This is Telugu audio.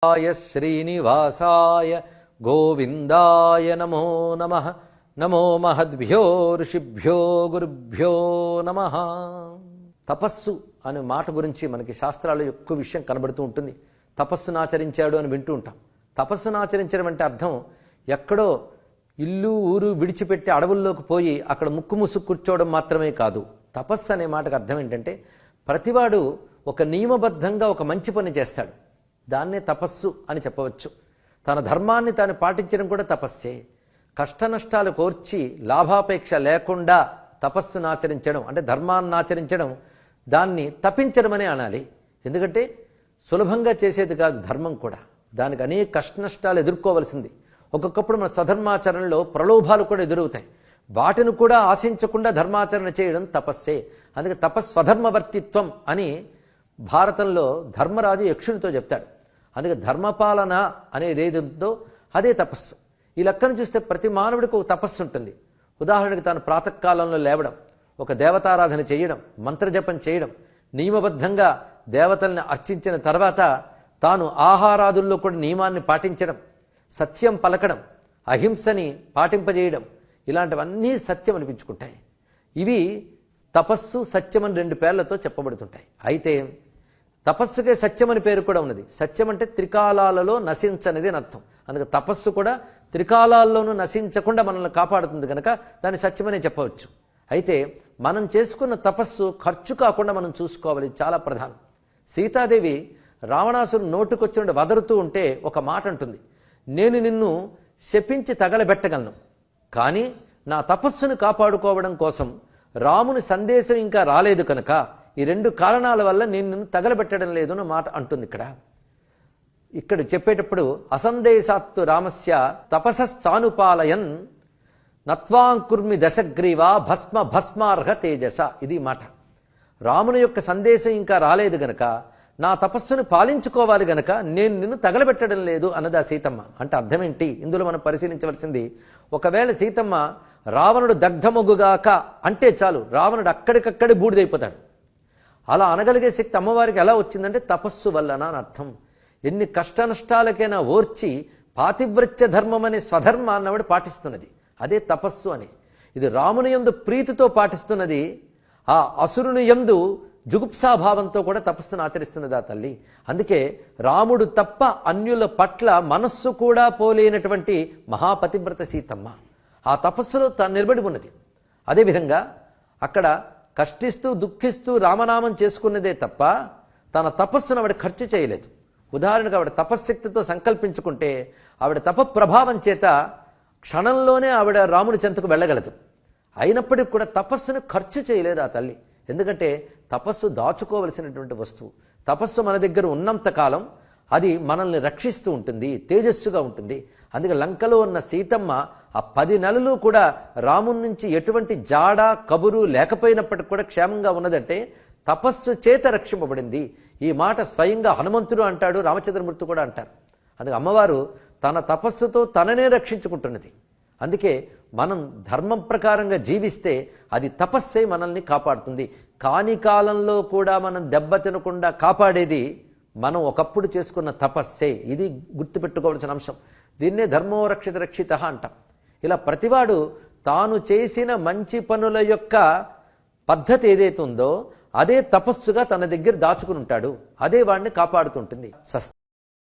శ్రీనివాసాయ గోవిందాయ నమో నమః. నమో మహద్భ్యో ఋషిభ్యో గురుభ్యో నమః. తపస్సు అనే మాట గురించి మనకి శాస్త్రాల్లో ఎక్కువ విషయం కనబడుతూ ఉంటుంది. తపస్సును ఆచరించాడు అని వింటూ ఉంటాం. తపస్సును ఆచరించడం అంటే అర్థం ఎక్కడో ఇల్లు ఊరు విడిచిపెట్టి అడవుల్లోకి పోయి అక్కడ ముక్కు ముసుగు కూర్చోవడం మాత్రమే కాదు. తపస్సు అనే మాటకు అర్థం ఏంటంటే ప్రతివాడు ఒక నియమబద్ధంగా ఒక మంచి పని చేస్తాడు, దాన్నే తపస్సు అని చెప్పవచ్చు. తన ధర్మాన్ని తాను పాటించడం కూడా తపస్సే. కష్ట నష్టాలు కోర్చి లాభాపేక్ష లేకుండా తపస్సును ఆచరించడం అంటే ధర్మాన్ని ఆచరించడం, దాన్ని తపించడం అనే అనాలి. ఎందుకంటే సులభంగా చేసేది కాదు ధర్మం కూడా, దానికి అనేక కష్ట నష్టాలు ఎదుర్కోవలసింది. ఒక్కొక్కప్పుడు మన స్వధర్మాచరణలో ప్రలోభాలు కూడా ఎదురవుతాయి, వాటిని కూడా ఆశించకుండా ధర్మాచరణ చేయడం తపస్సే. అందుకే తపస్వధర్మవర్తిత్వం అని భారతంలో ధర్మరాజు యక్షునితో చెప్తాడు. అందుకే ధర్మపాలన అనేది ఏదంతో అదే తపస్సు. ఈ లెక్కను చూస్తే ప్రతి మానవుడికి ఒక తపస్సు ఉంటుంది. ఉదాహరణకి తాను ప్రాతకాలంలో లేవడం, ఒక దేవతారాధన చేయడం, మంత్రజపం చేయడం, నియమబద్ధంగా దేవతల్ని అర్చించిన తర్వాత తాను ఆహారాదుల్లో కూడా నియమాన్ని పాటించడం, సత్యం పలకడం, అహింసని పాటింపజేయడం, ఇలాంటివన్నీ సత్యం అనిపించుకుంటాయి. ఇవి తపస్సు సత్యం అని రెండు పేర్లతో చెప్పబడుతుంటాయి. అయితే తపస్సుకే సత్యం అని పేరు కూడా ఉన్నది. సత్యం అంటే త్రికాలాలలో నశించనిది అని అర్థం. అందుకే తపస్సు కూడా త్రికాలాల్లోనూ నశించకుండా మనల్ని కాపాడుతుంది కనుక దాన్ని సత్యమనే చెప్పవచ్చు. అయితే మనం చేసుకున్న తపస్సు ఖర్చు కాకుండా మనం చూసుకోవాలి, చాలా ప్రధానం. సీతాదేవి రావణాసురు నోటుకొచ్చి వదరుతూ ఉంటే ఒక మాట అంటుంది, నేను నిన్ను శపించి తగలబెట్టగలను, కానీ నా తపస్సును కాపాడుకోవడం కోసం రాముని సందేశం ఇంకా రాలేదు కనుక ఈ రెండు కారణాల వల్ల నేను నిన్ను తగలబెట్టడం లేదు అన్న మాట అంటుంది. ఇక్కడ చెప్పేటప్పుడు అసందేశాత్తు రామస్య తపసశ్చానుపాలయన్ నత్వాంకుర్మి దశగ్రీవా భస్మ భస్మార్హ తేజస, ఇది మాట. రాముని యొక్క సందేశం ఇంకా రాలేదు గనక నా తపస్సును పాలించుకోవాలి గనక నేను నిన్ను తగలబెట్టడం లేదు అన్నదా సీతమ్మ. అంటే అర్థం ఏంటి? ఇందులో మనం పరిశీలించవలసింది, ఒకవేళ సీతమ్మ రావణుడు దగ్ధమొగ్గుగాక అంటే చాలు, రావణుడు అక్కడికక్కడే బూడిదైపోతాడు. అలా అనగలిగే శక్తి అమ్మవారికి ఎలా వచ్చిందంటే తపస్సు వల్లన అని అర్థం. ఎన్ని కష్ట నష్టాలకైనా ఓర్చి పాతివ్రత్య ధర్మం అనే స్వధర్మాన్ని ఆవిడ పాటిస్తున్నది, అదే తపస్సు అని. ఇది రాముని యందు ప్రీతితో పాటిస్తున్నది, ఆ అసురుని యందు జుగుప్సాభావంతో కూడా తపస్సును ఆచరిస్తున్నది ఆ తల్లి. అందుకే రాముడు తప్ప అన్యుల పట్ల మనస్సు కూడా పోలేనటువంటి మహాపతివ్రత సీతమ్మ ఆ తపస్సులో తాను నిలబడి ఉన్నది. అదేవిధంగా అక్కడ కష్టిస్తూ దుఃఖిస్తూ రామనామం చేసుకున్నదే తప్ప తన తపస్సును ఆవిడ ఖర్చు చేయలేదు. ఉదాహరణకు ఆవిడ తపశ్శక్తితో సంకల్పించుకుంటే ఆవిడ తప ప్రభావం చేత క్షణంలోనే ఆవిడ రాముడి చెంతకు వెళ్ళగలదు. అయినప్పటికీ కూడా తపస్సును ఖర్చు చేయలేదు ఆ తల్లి. ఎందుకంటే తపస్సు దాచుకోవలసినటువంటి వస్తువు. తపస్సు మన దగ్గర ఉన్నంతకాలం అది మనల్ని రక్షిస్తూ ఉంటుంది, తేజస్సుగా ఉంటుంది. అందుకే లంకలో ఉన్న సీతమ్మ ఆ 10 నెలలు కూడా రాముని నుంచి ఎటువంటి జాడ కబురు లేకపోయినప్పటికి కూడా క్షేమంగా ఉన్నదంటే తపస్సు చేత రక్షింపబడింది. ఈ మాట స్వయంగా హనుమంతుడు అంటాడు, రామచంద్రమూర్తి కూడా అంటారు. అందుకే అమ్మవారు తన తపస్సుతో తననే రక్షించుకుంటున్నది. అందుకే మనం ధర్మం ప్రకారంగా జీవిస్తే అది తపస్సే మనల్ని కాపాడుతుంది. కాని కాలంలో కూడా మనం దెబ్బ తినకుండా కాపాడేది మనం ఒకప్పుడు చేసుకున్న తపస్సే. ఇది గుర్తుపెట్టుకోవాల్సిన అంశం. దీన్నే ధర్మో రక్షిత రక్షిత అంటాం. ఇలా ప్రతివాడు తాను చేసిన మంచి పనుల యొక్క పద్ధతి ఏదైతే ఉందో అదే తపస్సుగా తన దగ్గర దాచుకుని ఉంటాడు, అదే వాడిని కాపాడుతుంటుంది.